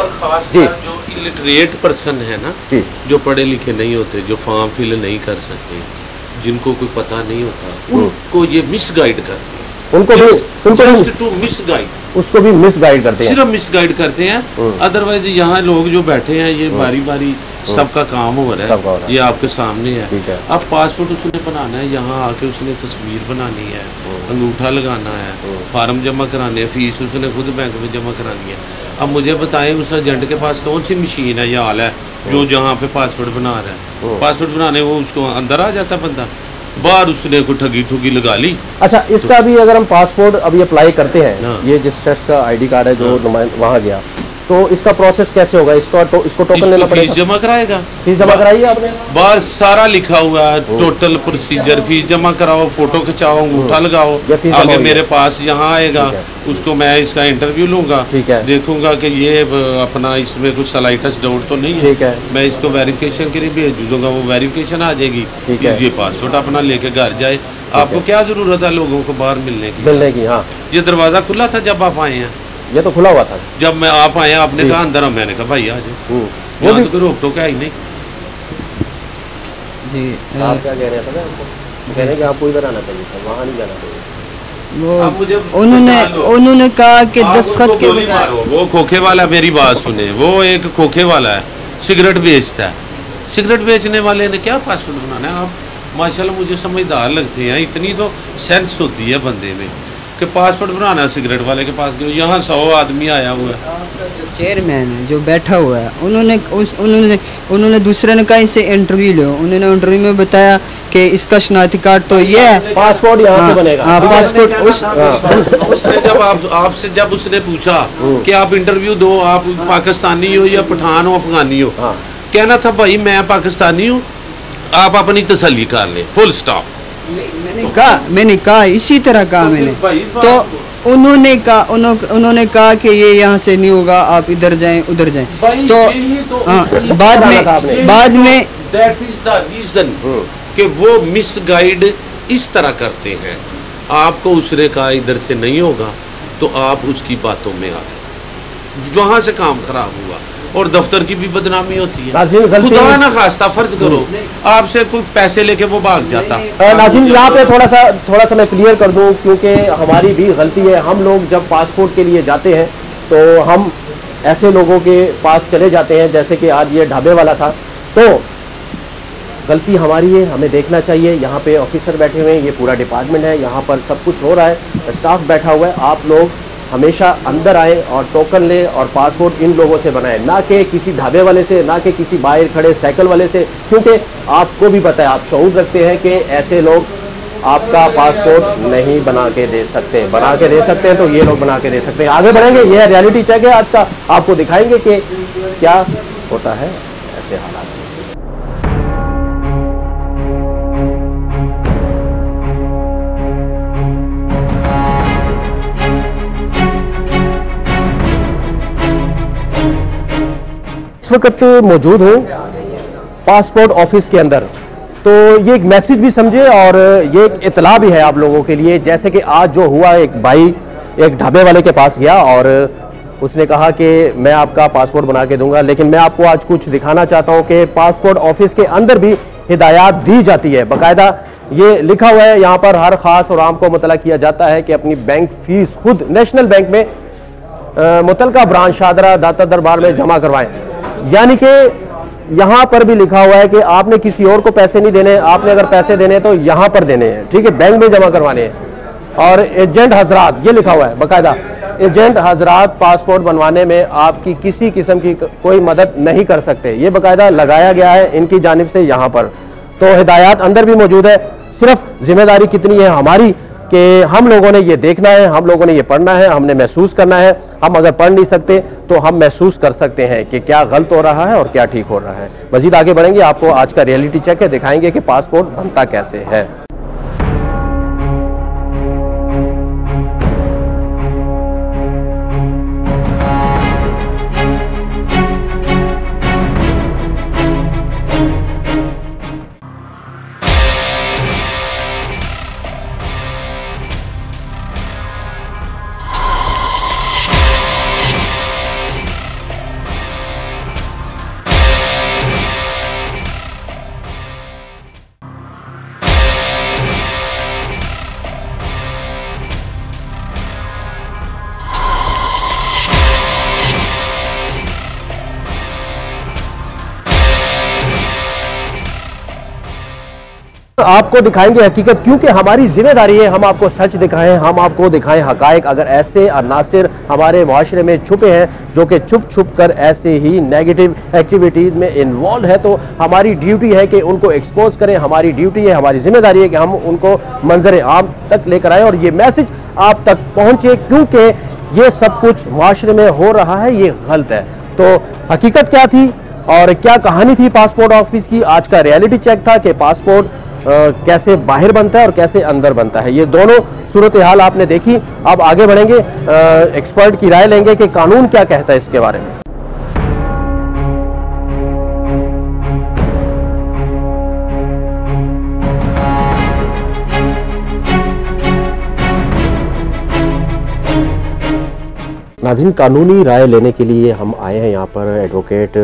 जी, जो इलिटरेट पर्सन है ना जी, जो पढ़े लिखे नहीं होते, जो फॉर्म फिल नहीं कर सकते, जिनको कोई पता नहीं होता, उनको ये मिसगाइड करते हैं। उनको उसको भी मिसगाइड करते हैं, सिर्फ मिसगाइड करते हैं। अदरवाइज यहाँ लोग जो बैठे हैं ये बारी बारी सबका काम हो रहा है, ये आपके सामने है। अब पासपोर्ट उसने बनाना है, यहाँ आके उसने तस्वीर बनानी है, अंगूठा लगाना है, फार्म जमा कराने हैं, फीस उसने खुद बैंक में जमा करानी है। अब मुझे बताएं उस एजेंट के पास कौन सी मशीन है या हाल है जो जहाँ पे पासपोर्ट बना रहा है? पासपोर्ट बनाने वो उसको अंदर आ जाता बंदा, बाहर उसने कोई ठगी ठुगी लगा ली। अच्छा, इसका भी अगर हम पासपोर्ट अभी अप्लाई करते हैं, ये जिस शख्स का ID कार्ड है जो वहाँ गया, तो इसका प्रोसेस कैसे होगा? इसको टोकन लेना पड़ेगा? फीस जमा कराएगा। फीस जमा कराई है आपने? बस सारा लिखा हुआ है, टोटल प्रोसीजर। फीस जमा कराओ, फोटो खिंचाओ, अंगूठा लगाओ, आगे मेरे पास यहाँ आएगा, उसको मैं इसका इंटरव्यू लूंगा, देखूंगा कि ये अपना इसमें कुछ सलाइटस डाउट तो नहीं है, मैं इसको वेरिफिकेशन के लिए भेज दूंगा, वो वेरिफिकेशन आ जाएगी, ये पासपोर्ट अपना लेके घर जाए। आपको क्या जरूरत है लोगों को बाहर मिलने की? हाँ, ये दरवाजा खुला था जब आप आए हैं? ये तो खुला हुआ था जब मैं आप आए, आपने कहा अंदर, मैंने कहा भाई आ जाओ, यहाँ तो कोई रोक टोक है ही नहीं। जी आप क्या कह रहे हैं? कह रहे हैं कि आपको इधर आना चाहिए था, वहाँ नहीं जाना चाहिए। वो उन्होंने कहा कि दस्तखत के बगैर। वो खोखे वाला, मेरी बात सुने, वो एक खोखे वाला है, सिगरेट बेचता है। सिगरेट बेचने वाले ने क्या पासपोर्ट बनाना है? आप माशाल्लाह मुझे समझदार लगते हैं, इतनी तो सेंस होती है बंदे में कि पासपोर्ट बनाना है सिगरेट वाले के पास। यहाँ 100 आदमी आया हुआ है, चेयरमैन है जो बैठा हुआ है, उन्होंने दूसरे ने कहीं से इंटरव्यू लिया, उन्होंने इंटरव्यू में बताया कि इसका शनाख्ती कार्ड तो ये है, पासपोर्ट यहाँ से बनेगा। हाँ, पासपोर्ट उसने जब उसने पूछा कि आप इंटरव्यू दो, आप पाकिस्तानी हो या पठान हो, अफगानी हो, कहना था भाई मैं पाकिस्तानी हूँ, आप अपनी तसल्ली कर ले, फुल स्टॉप। मैंने कहा इसी तरह कहा मैंने, तो उन्होंने कहा कि ये यहाँ से नहीं होगा, आप इधर जाएं उधर जाएं। तो बाद में दैट इज द रीजन कि वो मिस गाइड इस तरह करते हैं। आपको उसने कहा इधर से नहीं होगा, तो आप उसकी बातों में आ गए, वहां से काम खराब हुआ और दफ्तर की भी बदनामी होती है। खुदा ना खास्ता फर्ज करो आपसे कोई पैसे लेके वो भाग जाता। नाज़रीन, यहाँ पे थोड़ा सा मैं क्लियर कर दूं, क्योंकि हमारी भी गलती है। हम लोग जब पासपोर्ट के लिए जाते हैं तो हम ऐसे लोगों के पास चले जाते हैं, जैसे कि आज ये ढाबे वाला था, तो गलती हमारी है, हमें देखना चाहिए। यहाँ पे ऑफिसर बैठे हुए हैं, ये पूरा डिपार्टमेंट है, यहाँ पर सब कुछ हो रहा है, स्टाफ बैठा हुआ है। आप लोग हमेशा अंदर आए और टोकन ले और पासपोर्ट इन लोगों से बनाए, ना कि किसी ढाबे वाले से, ना कि किसी बाहर खड़े साइकिल वाले से, क्योंकि आपको भी पता है, आप शऊर रखते हैं कि ऐसे लोग आपका पासपोर्ट नहीं बना के दे सकते। बना के दे सकते हैं तो ये लोग बना के दे सकते हैं। आगे बढ़ेंगे, यह रियलिटी चेक है आज का, आपको दिखाएंगे कि क्या होता है ऐसे हालात में। इस वक्त मौजूद हूँ पासपोर्ट ऑफिस के अंदर, तो ये एक मैसेज भी समझे और ये एक इतला भी है आप लोगों के लिए। जैसे कि आज जो हुआ, एक भाई एक ढाबे वाले के पास गया और उसने कहा कि मैं आपका पासपोर्ट बना के दूंगा, लेकिन मैं आपको आज कुछ दिखाना चाहता हूँ कि पासपोर्ट ऑफिस के अंदर भी हिदायत दी जाती है। बाकायदा ये लिखा हुआ है, यहाँ पर हर खास और आम को मुतला किया जाता है कि अपनी बैंक फीस खुद नेशनल बैंक में मुतलका ब्रांच शादरा दाता दरबार में जमा करवाएं। यानी कि यहाँ पर भी लिखा हुआ है कि आपने किसी और को पैसे नहीं देने, आपने अगर पैसे देने तो यहाँ पर देने हैं, ठीक है, बैंक में जमा करवाने हैं। और एजेंट हजरात, ये लिखा हुआ है बाकायदा, एजेंट हजरात पासपोर्ट बनवाने में आपकी किसी किस्म की कोई मदद नहीं कर सकते, ये बाकायदा लगाया गया है इनकी जानिब से यहाँ पर। तो हिदायत अंदर भी मौजूद है। सिर्फ जिम्मेदारी कितनी है हमारी कि हम लोगों ने ये देखना है, हम लोगों ने ये पढ़ना है, हमने महसूस करना है। हम अगर पढ़ नहीं सकते तो हम महसूस कर सकते हैं कि क्या गलत हो रहा है और क्या ठीक हो रहा है। मजीद आगे बढ़ेंगे, आपको आज का रियलिटी चेक है, दिखाएंगे कि पासपोर्ट बनता कैसे है। आपको दिखाएंगे हकीकत, क्योंकि हमारी जिम्मेदारी है हम आपको सच दिखाएं, हम आपको दिखाएं हकायक। अगर ऐसे अनासिर हमारे माशरे में छुपे हैं जो कि छुप छुप कर ऐसे ही नेगेटिव एक्टिविटीज़ में इन्वॉल्व है, तो हमारी ड्यूटी है कि उनको एक्सपोज करें। हमारी ड्यूटी है, हमारी जिम्मेदारी है कि हम उनको मंजर आम तक लेकर आएँ और ये मैसेज आप तक पहुँचे, क्योंकि ये सब कुछ माशरे में हो रहा है, ये गलत है। तो हकीकत क्या थी और क्या कहानी थी पासपोर्ट ऑफिस की, आज का रियलिटी चेक था कि पासपोर्ट कैसे बाहर बनता है और कैसे अंदर बनता है। ये दोनों सूरत हाल आपने देखी। अब आगे बढ़ेंगे, एक्सपर्ट की राय लेंगे कि कानून क्या कहता है इसके बारे में। नाज़रीन, कानूनी राय लेने के लिए हम आए हैं यहाँ पर advocate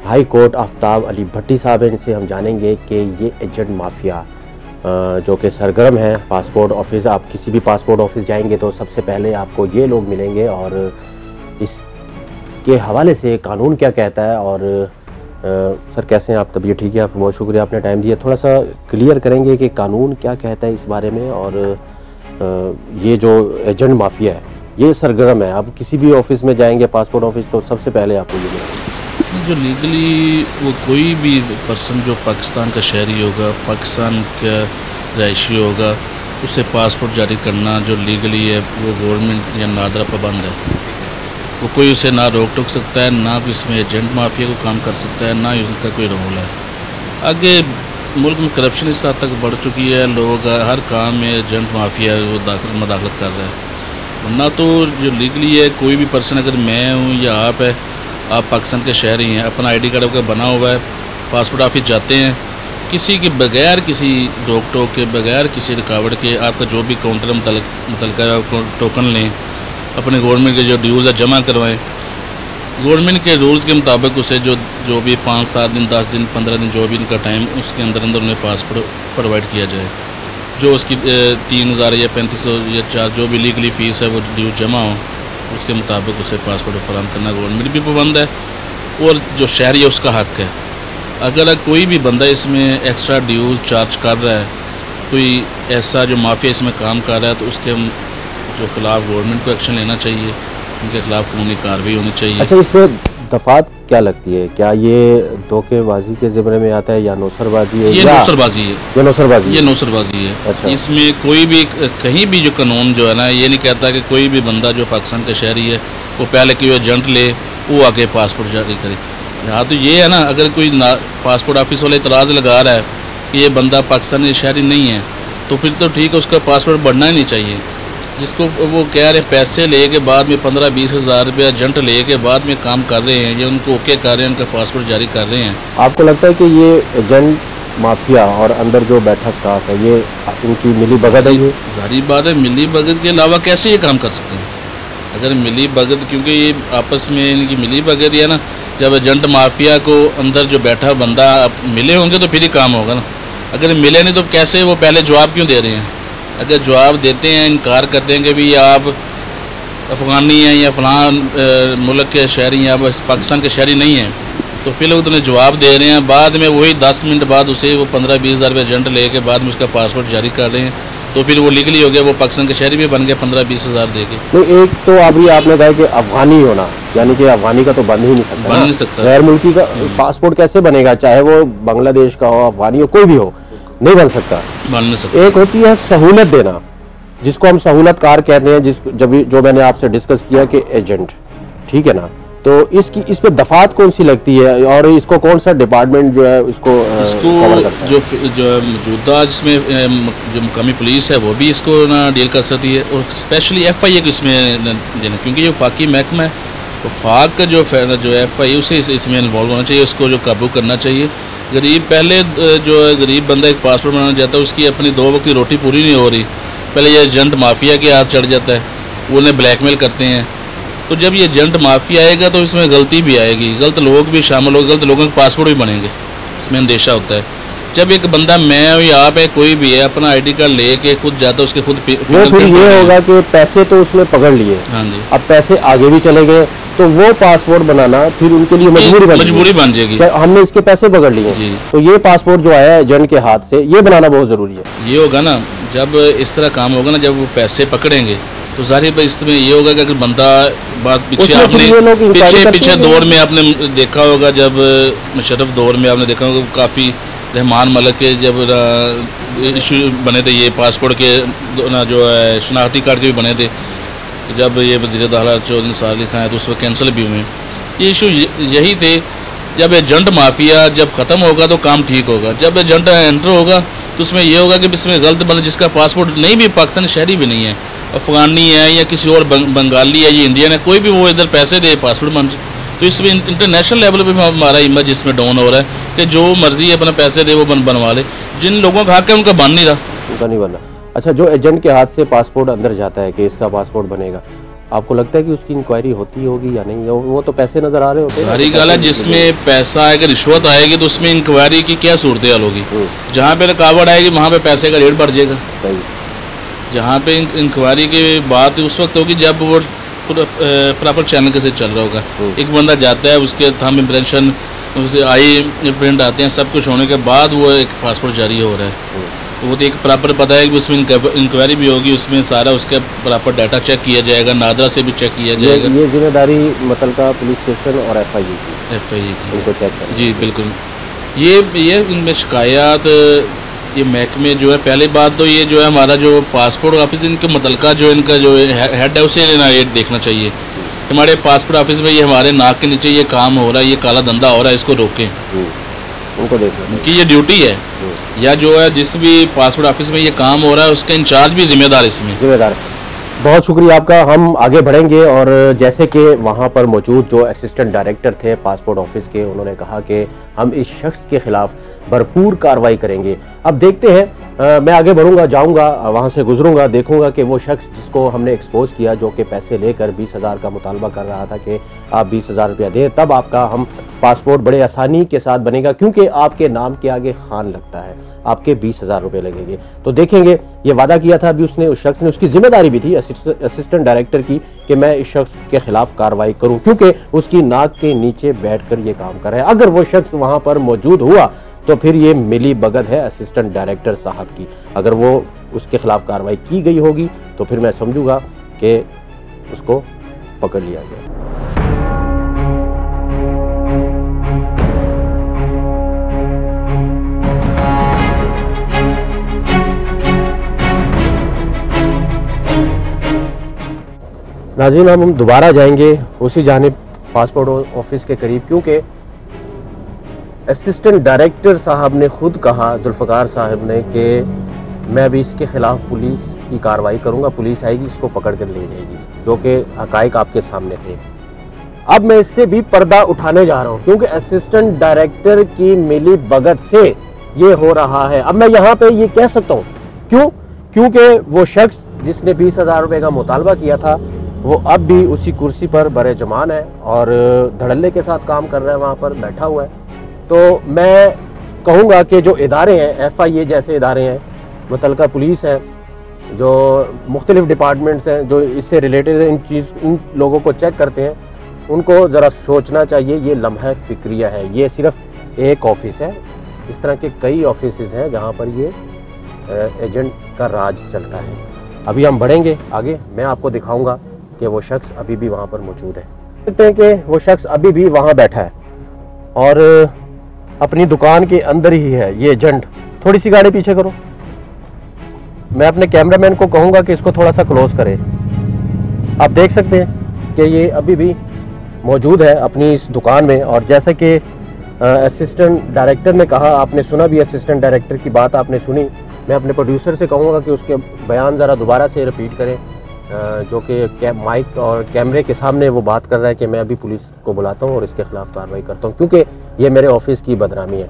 high court Aftab Ali Bhatti साहब हैं। इनसे हम जानेंगे कि ये एजेंट माफिया जो कि सरगर्म है पासपोर्ट ऑफिस, आप किसी भी पासपोर्ट ऑफिस जाएंगे तो सबसे पहले आपको ये लोग मिलेंगे और इसके हवाले से कानून क्या कहता है। और सर कैसे हैं आप? तबीयत ठीक है? आपको बहुत शुक्रिया, आपने टाइम दिया। थोड़ा सा क्लियर करेंगे कि कानून क्या कहता है इस बारे में और ये जो एजेंट माफिया है ये सरगर्म है। आप किसी भी ऑफिस में जाएंगे पासपोर्ट ऑफिस तो सबसे पहले आपको ये मिलेगा। जो लीगली वो कोई भी पर्सन जो पाकिस्तान का शहरी होगा, पाकिस्तान का रहायशी होगा, उसे पासपोर्ट जारी करना जो लीगली है वो गवर्नमेंट या नादरा पाबंद है। वो कोई उसे ना रोक टोक सकता है, ना इसमें एजेंट माफिया को काम कर सकता है, ना उसका कोई रोल है। आगे मुल्क में करप्शन इस हद तक बढ़ चुकी है, लोग हर काम में एजेंट माफिया वो मदाखलत कर रहे हैं। वरना तो जो लीगली है कोई भी पर्सन, अगर मैं हूँ या आप पाकिस्तान के शहरी हैं, अपना आईडी कार्ड आपका बना हुआ है, पासपोर्ट ऑफिस जाते हैं, किसी के बगैर किसी रोक टोक के, बगैर किसी रुकावट के आपका जो भी काउंटर मुतलका टोकन लें, अपने गवर्नमेंट के जो ड्यूज़ है जमा करवाएं, गवर्नमेंट के रूल्स के मुताबिक उसे जो भी 5-7 दिन 10 दिन 15 दिन जो भी इनका टाइम उसके अंदर उन्हें पासपोर्ट प्रोवाइड किया जाए। जो उसकी 3000 या 3500 या 4 जो भी लीगली फ़ीस है वो ड्यू जमा हो, उसके मुताबिक उसे पासपोर्ट फराहम करना गवर्नमेंट भी पाबंद है और जो शहरी है उसका हक है। अगर कोई भी बंदा इसमें एक्स्ट्रा ड्यूज चार्ज कर रहा है, कोई ऐसा जो माफिया इसमें काम कर रहा है, तो उसके जो खिलाफ गवर्नमेंट को एक्शन लेना चाहिए, उनके खिलाफ कानूनी कार्रवाई होनी चाहिए। अच्छा, इसमें दफात क्या लगती है? क्या ये धोखेबाजी के ज़िम्मे में आता है या नौसरबाजी है? ये नौसरबाजी है। ये नौसरबाजी है। अच्छा। इसमें कोई भी कहीं भी जो कानून जो है ना, ये नहीं कहता कि कोई भी बंदा जो पाकिस्तान का शहरी है वो पहले कोई एजेंट ले वो आके पासपोर्ट जारी करे। हाँ, तो ये है ना, अगर कोई पासपोर्ट ऑफिस वाले इतराज़ लगा रहा है कि ये बंदा पाकिस्तानी शहरी नहीं है, तो फिर तो ठीक है, उसका पासपोर्ट बढ़ना ही नहीं चाहिए। जिसको वो कह रहे पैसे ले के बाद में 15-20 हज़ार रुपया एजेंट ले के बाद में काम कर रहे हैं, या उनको ओके कर रहे हैं, उनका पासपोर्ट जारी कर रहे हैं। आपको लगता है कि ये एजेंट माफिया और अंदर जो बैठा स्टाफ है ये इनकी मिली भगत है? ये जारी बात है, मिली भगत के अलावा कैसे ये काम कर सकते हैं? अगर मिली भगत, क्योंकि ये आपस में इनकी मिली भगत है ना, जब एजेंट माफिया को अंदर जो बैठा बंदा मिले होंगे तो फिर ही काम होगा ना। अगर मिले नहीं तो कैसे वो पहले जवाब क्यों दे रहे हैं? अगर जवाब देते हैं, इनकार करते हैं कि भी आप अफ़गानी हैं या फ़लाँ मुल्क के शहरी हैं, आप पाकिस्तान के शहरी नहीं हैं, तो फिर लोग उन्हें जवाब दे रहे हैं। बाद में वही 10 मिनट बाद उसे वो 15-20 हज़ार रुपये एजेंट ले के बाद में उसका पासपोर्ट जारी कर रहे हैं, तो फिर वो लीगली हो गया, वो पाकिस्तान के शहरी भी बन गया 15-20 हज़ार दे के। तो एक तो अभी आपने कहा कि अफगानी होना, यानी कि अफगानी का तो बन ही नहीं सकता, बन नहीं सकता। गैर मुल्की का पासपोर्ट कैसे बनेगा? चाहे वो बांग्लादेश का हो, अफगानी हो, कोई भी हो, नहीं बन सकता। एक होती है सहूलत देना, जिसको हम सहूलतकार कहते हैं, जो मैंने आपसे डिस्कस किया कि एजेंट, ठीक है ना। तो इस पे दफात कौन सी लगती है और इसको कौन सा डिपार्टमेंट जो है इसको कवर करता है? जो मौजूदा जिसमें जो मुकामी पुलिस है वो भी इसको ना डील कर सकती है, और स्पेशली FIA को इसमें देना, क्योंकि जो फाकी महकमा है वो फाक का जो FIA उसे इसमें इन्वॉल्व होना चाहिए, उसको जो काबू करना चाहिए। गरीब पहले जो है गरीब बंदा एक पासपोर्ट बनाना चाहता है, उसकी अपनी 2 वक्त की रोटी पूरी नहीं हो रही, पहले ये एजेंट माफिया के हाथ चढ़ जाता है, वो उन्हें ब्लैकमेल करते हैं। तो जब ये एजेंट माफिया आएगा तो इसमें गलती भी आएगी, गलत लोग भी शामिल होंगे, गलत लोगों के पासपोर्ट भी बनेंगे, इसमें अंदेशा होता है। जब एक बंदा, मैं हूँ या आप है, कोई भी है, अपना ID कार्ड लेके खुद जाता है, उसके खुद फिर ये होगा कि पैसे तो उसने पकड़ लिए, हाँ जी, अब पैसे आगे भी चले गए, तो वो पासपोर्ट बनाना फिर उनके लिए मजबूरी बन जाएगी। हमने इसके पैसे पकड़ लिए, तो ये पासपोर्ट जो आया एजेंट के हाथ से, ये बनाना बहुत जरूरी है। ये होगा ना, जब इस तरह काम होगा ना, जब वो पैसे पकड़ेंगे तो जाहिर इसमें ये होगा कि अगर बंदा पीछे आपने दौर में आपने देखा होगा, जब मुशर्रफ दौर में आपने देखा होगा, काफ़ी रहमान मलिक के जब इशू बने थे, ये पासपोर्ट के ना जो है शनाख्ती कार्ड के भी बने थे, जब ये वज़ीर दाखिला 14 साल लिखा है तो उस वक्त कैंसिल भी हुए। ये इशू यही थे, जब एजेंट माफिया जब ख़त्म होगा तो काम ठीक होगा। जब एजेंट एंटर होगा तो उसमें यह होगा कि इसमें गलत बंदा जिसका पासपोर्ट नहीं भी पाकिस्तान शहरी भी नहीं है, अफ़गानी है या किसी और बंगाली है या इंडियन है, कोई भी वो इधर पैसे दे पासपोर्ट बन, तो इसमें इंटरनेशनल लेवल पे हमारा इमेज इसमें डाउन हो रहा है कि जो मर्जी अपना पैसे दे वो बनवा ले। जिन लोगों का हक है उनका बन नहीं रहा, उनका नहीं बनना। अच्छा, जो एजेंट के हाथ से पासपोर्ट अंदर जाता है कि इसका पासपोर्ट बनेगा, आपको लगता है कि उसकी इंक्वायरी होती होगी या नहीं? वो तो पैसे नजर आ रहे होते हैं। सारी गल है, जिसमें पैसा आएगा, रिश्वत आएगी, तो उसमें इंक्वायरी की क्या सूरत हाल होगी? जहाँ पे रुकावट आएगी वहाँ पे पैसे का रेट बढ़ जाएगा। जहाँ पे इंक्वायरी की बात उस वक्त होगी जब वो प्रॉपर चैनल के से चल रहा होगा। एक बंदा जाता है, उसके थंब इम्प्रेशन, उसके आई प्रिंट आते हैं, सब कुछ होने के बाद वो एक पासपोर्ट जारी हो रहा है। वो तो एक प्रॉपर पता है कि उसमें इंक्वायरी भी होगी, उसमें सारा उसका प्रॉपर डाटा चेक किया जाएगा, नादरा से भी चेक किया जाएगा। ये जिम्मेदारी मुतलका पुलिस स्टेशन और एफआई की उनको चेक करना। जी बिल्कुल। ये इनमें शिकायत ये महकमे जो है, पहली बात तो ये जो है हमारा जो पासपोर्ट ऑफिस इनके मुतलका जो इनका जो हेड है उसे ये देखना चाहिए। हमारे पासपोर्ट ऑफिस में ये हमारे नाक के नीचे ये काम हो रहा है, ये काला धंधा हो रहा है, इसको रोकें, उनको देखना कि ये ड्यूटी है। या जो है जिस भी पासपोर्ट ऑफिस में ये काम हो रहा है उसका इंचार्ज भी जिम्मेदार इसमें जिम्मेदार। बहुत शुक्रिया आपका। हम आगे बढ़ेंगे और जैसे कि वहाँ पर मौजूद जो असिस्टेंट डायरेक्टर थे पासपोर्ट ऑफिस के, उन्होंने कहा कि हम इस शख्स के खिलाफ भरपूर कार्रवाई करेंगे। अब देखते हैं, मैं आगे बढ़ूंगा, जाऊंगा, वहाँ से गुजरूंगा, देखूंगा कि वो शख्स जिसको हमने एक्सपोज किया, जो कि पैसे लेकर 20,000 का मुतालबा कर रहा था कि आप 20,000 रुपया दें तब आपका हम पासपोर्ट बड़े आसानी के साथ बनेगा, क्योंकि आपके नाम के आगे खान लगता है, आपके 20,000 रुपये लगेंगे। तो देखेंगे, ये वादा किया था अभी उसने, उस शख्स ने, उसकी जिम्मेदारी भी थी असिस्टेंट डायरेक्टर की कि मैं इस शख्स के खिलाफ कार्रवाई करूं, क्योंकि उसकी नाक के नीचे बैठकर ये काम कर रहा है। अगर वो शख्स वहां पर मौजूद हुआ तो फिर ये मिली भगत है असिस्टेंट डायरेक्टर साहब की। अगर वो उसके खिलाफ कार्रवाई की गई होगी तो फिर मैं समझूंगा कि उसको पकड़ लिया गया। नाज़रीन, हम दोबारा जाएंगे उसी जानिब पासपोर्ट ऑफिस के करीब, क्योंकि असिस्टेंट डायरेक्टर साहब ने खुद कहा, जुल्फ़कार साहब ने, कि मैं भी इसके खिलाफ पुलिस की कार्रवाई करूंगा, पुलिस आएगी इसको पकड़ कर ले जाएगी, जो कि हकाइक आपके सामने थे। अब मैं इससे भी पर्दा उठाने जा रहा हूं, क्योंकि असिस्टेंट डायरेक्टर की मिली भगत से ये हो रहा है। अब मैं यहाँ पे ये कह सकता हूँ, क्यों? क्योंकि वो शख्स जिसने 20,000 रुपये का मुतालबा किया था वो अब भी उसी कुर्सी पर बरे जमान है और धड़ल्ले के साथ काम कर रहा है, वहाँ पर बैठा हुआ है। तो मैं कहूँगा कि जो इदारे हैं, FIA जैसे इदारे हैं, मुतलका पुलिस है, जो मुख्तलिफ डिपार्टमेंट्स हैं जो इससे रिलेटेड इन लोगों को चेक करते हैं, उनको ज़रा सोचना चाहिए। ये लम्हा फ़िक्रिया है, ये सिर्फ एक ऑफिस है, इस तरह के कई ऑफिस हैं जहाँ पर ये एजेंट का राज चलता है। अभी हम बढ़ेंगे आगे, मैं आपको दिखाऊंगा कि वो शख्स अभी भी वहाँ पर मौजूद है। देखते हैं कि वो शख्स अभी भी वहाँ बैठा है और अपनी दुकान के अंदर ही है ये एजेंट। थोड़ी सी गाड़ी पीछे करो, मैं अपने कैमरामैन को कहूँगा कि इसको थोड़ा सा क्लोज करे। आप देख सकते हैं कि ये अभी भी मौजूद है अपनी इस दुकान में। और जैसे कि असिस्टेंट डायरेक्टर ने कहा, आपने सुना भी, असिस्टेंट डायरेक्टर की बात आपने सुनी। मैं अपने प्रोड्यूसर से कहूँगा कि उसके बयान ज़रा दोबारा से रिपीट करें, जो कि माइक और कैमरे के सामने वो बात कर रहा है कि मैं अभी पुलिस को बुलाता हूँ और इसके खिलाफ कार्रवाई करता हूँ, क्योंकि ये मेरे ऑफिस की बदनामी है।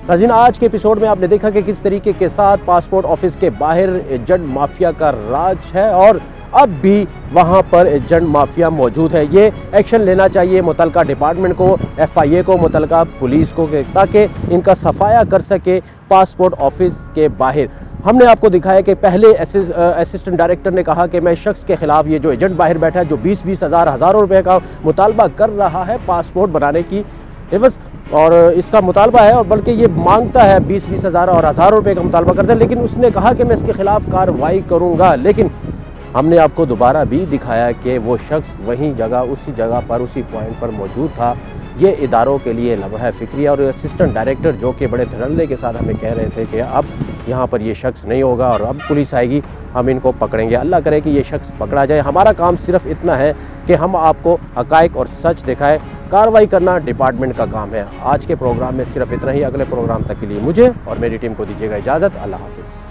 नाज़रीन, आज के एपिसोड में आपने देखा कि किस तरीके के साथ पासपोर्ट ऑफिस के बाहर एजेंट माफिया का राज है और अब भी वहां पर एजेंट माफिया मौजूद है। ये एक्शन लेना चाहिए मुतलका डिपार्टमेंट को, FIA को, मुतलका पुलिस को, ताकि इनका सफाया कर सके पासपोर्ट ऑफिस के बाहर। हमने आपको दिखाया कि पहले असिस्टेंट डायरेक्टर ने कहा कि मैं शख्स के खिलाफ, ये जो एजेंट बाहर बैठा है जो 20-20 हज़ार, हज़ारों रुपए का मुतालबा कर रहा है पासपोर्ट बनाने की एवज, और इसका मुतालबा है, और बल्कि ये मांगता है 20-20 हज़ार और हज़ारों रुपये का मुतालबा करता है, लेकिन उसने कहा कि मैं इसके खिलाफ कार्रवाई करूँगा। लेकिन हमने आपको दोबारा भी दिखाया कि वो शख्स वहीं जगह उसी जगह पर उसी पॉइंट पर मौजूद था। ये इदारों के लिए लम्हा फ़िक्रिया। और असिस्टेंट डायरेक्टर जो कि बड़े धड़ल्ले के साथ हमें कह रहे थे कि अब यहाँ पर ये शख्स नहीं होगा और अब पुलिस आएगी, हम इनको पकड़ेंगे। अल्लाह करे कि ये शख्स पकड़ा जाए। हमारा काम सिर्फ इतना है कि हम आपको हक़ाइक़ और सच दिखाएं। कार्रवाई करना डिपार्टमेंट का काम है। आज के प्रोग्राम में सिर्फ इतना ही। अगले प्रोग्राम तक के लिए मुझे और मेरी टीम को दीजिएगा इजाज़त। अल्लाह हाफ़िज़।